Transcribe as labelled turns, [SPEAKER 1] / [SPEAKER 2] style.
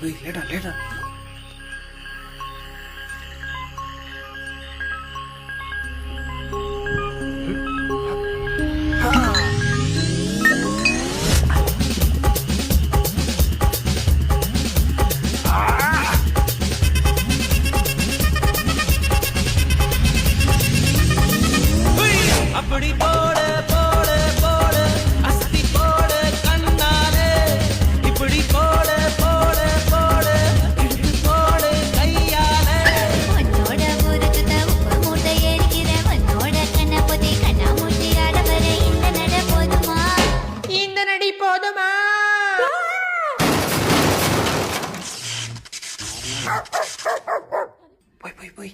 [SPEAKER 1] லேடா லேடா.
[SPEAKER 2] அப்படி போட போட போட அஸ்தி போட கண்ணாலே இப்படி போட போட போட இழுத்து போட கையாலே
[SPEAKER 3] உன்னோட ஊருக்கு உப்பு மூட்டை எரிக்கிறேன் உன்னோட கண்ண பொதி கண்ணா மூட்டி ஆடவரை இந்த நட போதுமா
[SPEAKER 2] இந்த நடி போதுமா
[SPEAKER 1] போய் போய் போய்.